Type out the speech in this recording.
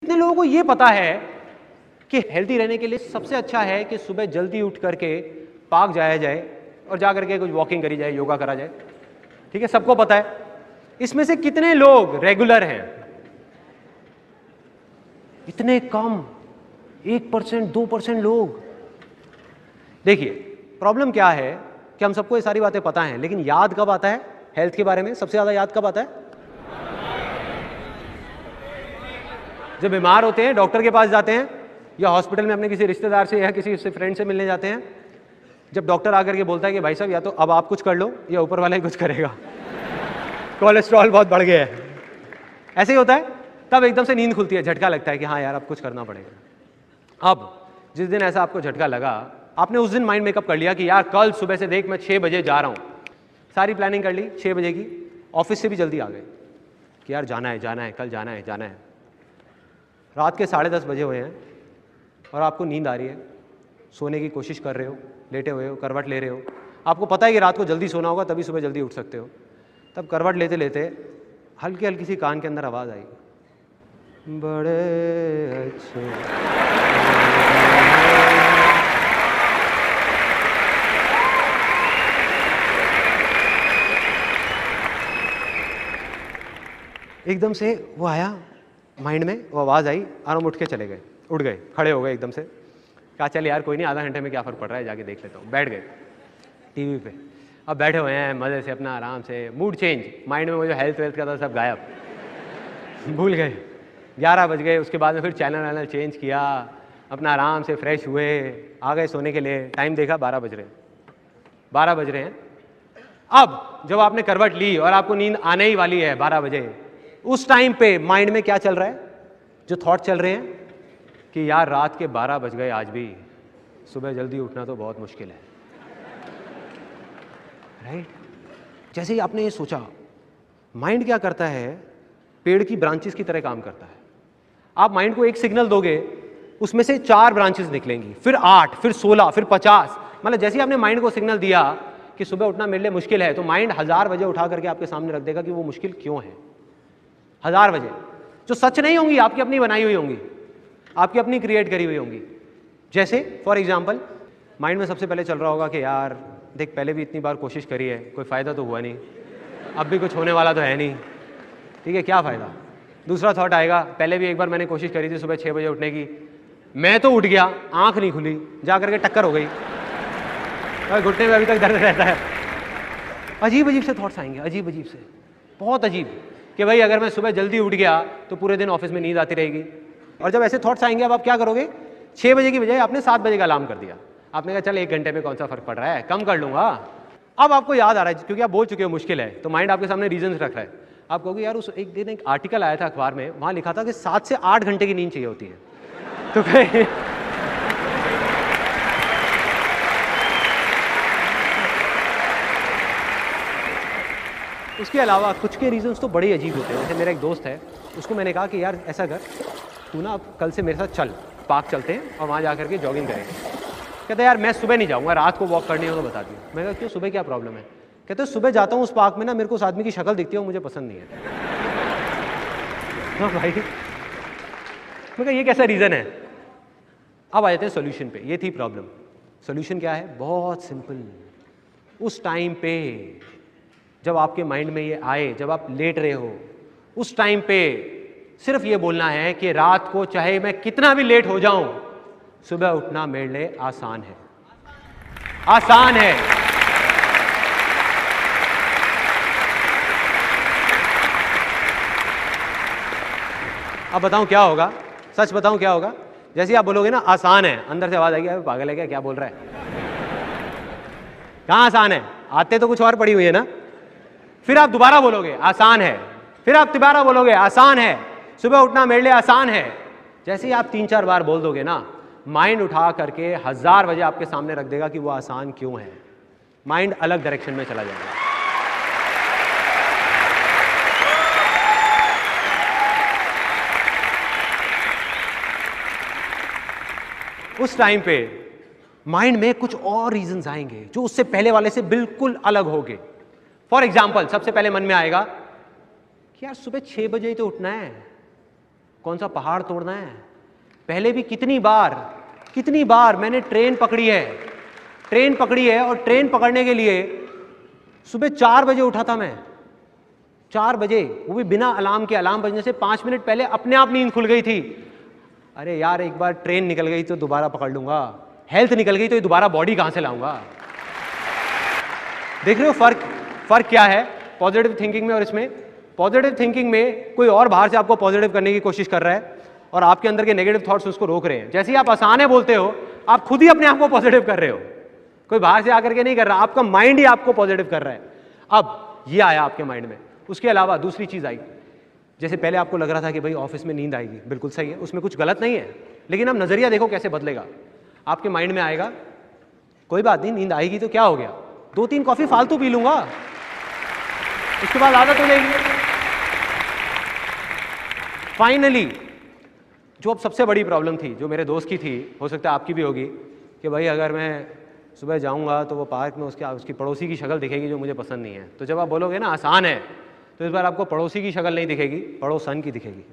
कितने लोगों को ये पता है कि हेल्दी रहने के लिए सबसे अच्छा है कि सुबह जल्दी उठ करके पार्क जाया जाए और जा करके कुछ वॉकिंग करी जाए, योगा करा जाए? ठीक है, सबको पता है। इसमें से कितने लोग रेगुलर हैं? इतने कम, 1%, 2% लोग। देखिए प्रॉब्लम क्या है कि हम सबको ये सारी बातें पता हैं, लेकिन याद कब आता है हेल्थ के बारे में? सबसे ज्यादा याद कब आता है? जब बीमार होते हैं, डॉक्टर के पास जाते हैं, या हॉस्पिटल में अपने किसी रिश्तेदार से या किसी से फ्रेंड से मिलने जाते हैं। जब डॉक्टर आकर के बोलता है कि भाई साहब या तो अब आप कुछ कर लो या ऊपर वाला ही कुछ करेगा, कोलेस्ट्रॉल बहुत बढ़ गया है, ऐसे ही होता है। तब एकदम से नींद खुलती है, झटका लगता है कि हाँ यार अब कुछ करना पड़ेगा। अब जिस दिन ऐसा आपको झटका लगा, आपने उस दिन माइंड मेकअप कर लिया कि यार कल सुबह से देख मैं 6 बजे जा रहा हूँ, सारी प्लानिंग कर ली 6 बजे की, ऑफिस से भी जल्दी आ गए कि यार जाना है जाना है, कल जाना है जाना है। रात के 10:30 बजे हुए हैं और आपको नींद आ रही है, सोने की कोशिश कर रहे हो, लेटे हुए हो, करवट ले रहे हो, आपको पता है कि रात को जल्दी सोना होगा तभी सुबह जल्दी उठ सकते हो। तब करवट लेते लेते हल्की हल्की सी कान के अंदर आवाज़ आई, बड़े अच्छे। एकदम से वो आया माइंड में, वो आवाज़ आई और हम उठ के चले गए, उठ गए, खड़े हो गए एकदम से। कहा चल यार कोई नहीं, आधा घंटे में क्या फ़र्क पड़ रहा है, जाके देख लेता हूँ। बैठ गए टीवी पे, अब बैठे हुए हैं मज़े से अपना आराम से, मूड चेंज, माइंड में वो जो हेल्थ वेल्थ का था सब गायब, भूल गए। 11 बज गए, उसके बाद में फिर चैनल चेंज किया, अपना आराम से फ्रेश हुए, आ गए सोने के लिए। टाइम देखा 12 बज रहे हैं। अब जब आपने करवट ली और आपको नींद आने ही वाली है 12 बजे, उस टाइम पे माइंड में क्या चल रहा है? जो थॉट चल रहे हैं कि यार रात के 12 बज गए, आज भी सुबह जल्दी उठना तो बहुत मुश्किल है, राइट? जैसे ही आपने ये सोचा, माइंड क्या करता है? पेड़ की ब्रांचेस की तरह काम करता है। आप माइंड को एक सिग्नल दोगे, उसमें से 4 ब्रांचेस निकलेंगी, फिर 8, फिर 16, फिर 50। मतलब जैसे ही आपने माइंड को सिग्नल दिया कि सुबह उठना मेरे लिए मुश्किल है, तो माइंड 1000 बजे उठा करके आपके सामने रख देगा कि वो मुश्किल क्यों है। 1000 बजे जो सच नहीं होंगी, आपकी अपनी बनाई हुई होंगी, आपकी अपनी क्रिएट करी हुई होंगी। जैसे फॉर एग्जाम्पल माइंड में सबसे पहले चल रहा होगा कि यार देख पहले भी इतनी बार कोशिश करी है, कोई फ़ायदा तो हुआ नहीं, अब भी कुछ होने वाला तो है नहीं, ठीक है क्या फ़ायदा। दूसरा थॉट आएगा, पहले भी एक बार मैंने कोशिश करी थी सुबह 6 बजे उठने की, मैं तो उठ गया, आंख नहीं खुली, जा करके टक्कर हो गई और घुटने में अभी तक दर्द रहता है। अजीब अजीब से थॉट्स आएंगे, अजीब अजीब से, बहुत अजीब, कि भाई अगर मैं सुबह जल्दी उठ गया तो पूरे दिन ऑफिस में नींद आती रहेगी। और जब ऐसे थॉट्स आएंगे, अब आप क्या करोगे? 6 बजे की बजाय आपने 7 बजे का अलार्म कर दिया। आपने कहा चल 1 घंटे में कौन सा फर्क पड़ रहा है, कम कर लूंगा। अब आपको याद आ रहा है क्योंकि आप बोल चुके हो मुश्किल है, तो माइंड आपके सामने रीजन रख रहा है। आप कहोगे यार उस एक दिन एक आर्टिकल आया था अखबार में, वहां लिखा था कि 7 से 8 घंटे की नींद चाहिए होती है। तो उसके अलावा कुछ के रीजंस तो बड़े अजीब होते हैं। जैसे मेरा एक दोस्त है, उसको मैंने कहा कि यार ऐसा कर, तू ना अब कल से मेरे साथ चल, पार्क चलते हैं और वहाँ जा करके जॉगिंग करेंगे। कहता यार मैं सुबह नहीं जाऊँगा, रात को वॉक करनी हो तो बता दियो। मैं कहा क्यों, सुबह क्या प्रॉब्लम है? कहते सुबह जाता हूँ उस पार्क में ना, मेरे को उस आदमी की शक्ल दिखती है, मुझे पसंद नहीं है। हाँ भाई, मैं कहा ये कैसा रीज़न है? अब आ जाते हैं सोल्यूशन पे। ये थी प्रॉब्लम। सोल्यूशन क्या है? बहुत सिंपल। उस टाइम पे जब आपके माइंड में ये आए, जब आप लेट रहे हो, उस टाइम पे सिर्फ ये बोलना है कि रात को चाहे मैं कितना भी लेट हो जाऊं, सुबह उठना मेरे लिए आसान है, आसान है। अब बताऊं क्या होगा? सच बताऊं क्या होगा? जैसे आप बोलोगे ना आसान है, अंदर से आवाज आएगी अरे पागल है क्या बोल रहा है? कहां आसान है? आते तो कुछ और पड़ी हुई है ना। फिर आप दोबारा बोलोगे आसान है, फिर आप दोबारा बोलोगे आसान है, सुबह उठना मेरे लिए आसान है। जैसे ही आप 3-4 बार बोल दोगे ना, माइंड उठा करके 1000 बजे आपके सामने रख देगा कि वो आसान क्यों है। माइंड अलग डायरेक्शन में चला जाएगा। उस टाइम पे माइंड में कुछ और रीजंस आएंगे जो उससे पहले वाले से बिल्कुल अलग होंगे। फॉर एग्जाम्पल सबसे पहले मन में आएगा कि यार सुबह 6 बजे ही तो उठना है, कौन सा पहाड़ तोड़ना है। पहले भी कितनी बार मैंने ट्रेन पकड़ी है और ट्रेन पकड़ने के लिए सुबह 4 बजे उठा था मैं, 4 बजे, वो भी बिना अलार्म के। अलार्म बजने से 5 मिनट पहले अपने आप नींद खुल गई थी। अरे यार, एक बार ट्रेन निकल गई तो दोबारा पकड़ लूंगा, हेल्थ निकल गई तो ये दोबारा बॉडी कहां से लाऊंगा। देख रहे हो फर्क क्या है पॉजिटिव थिंकिंग में और इसमें। पॉजिटिव थिंकिंग में कोई और बाहर से आपको पॉजिटिव करने की कोशिश कर रहा है और आपके अंदर के नेगेटिव थॉट्स उसको रोक रहे हैं। जैसे ही आप आसान है बोलते हो, आप खुद ही अपने आप को पॉजिटिव कर रहे हो, कोई बाहर से आकर के नहीं कर रहा, आपका माइंड ही आपको पॉजिटिव कर रहा है। अब ये आया आपके माइंड में। उसके अलावा दूसरी चीज आई, जैसे पहले आपको लग रहा था कि भाई ऑफिस में नींद आएगी, बिल्कुल सही है, उसमें कुछ गलत नहीं है, लेकिन अब नजरिया देखो कैसे बदलेगा। आपके माइंड में आएगा कोई बात नहीं, नींद आएगी तो क्या हो गया, 2-3 कॉफी फालतू पी लूंगा, उसके बाद आदत हो जाएगी। फाइनली जो अब सबसे बड़ी प्रॉब्लम थी, जो मेरे दोस्त की थी, हो सकता है आपकी भी होगी, कि भाई अगर मैं सुबह जाऊंगा तो वो पार्क में उसकी पड़ोसी की शक्ल दिखेगी जो मुझे पसंद नहीं है। तो जब आप बोलोगे ना आसान है, तो इस बार आपको पड़ोसी की शक्ल नहीं दिखेगी, पड़ोसन की दिखेगी।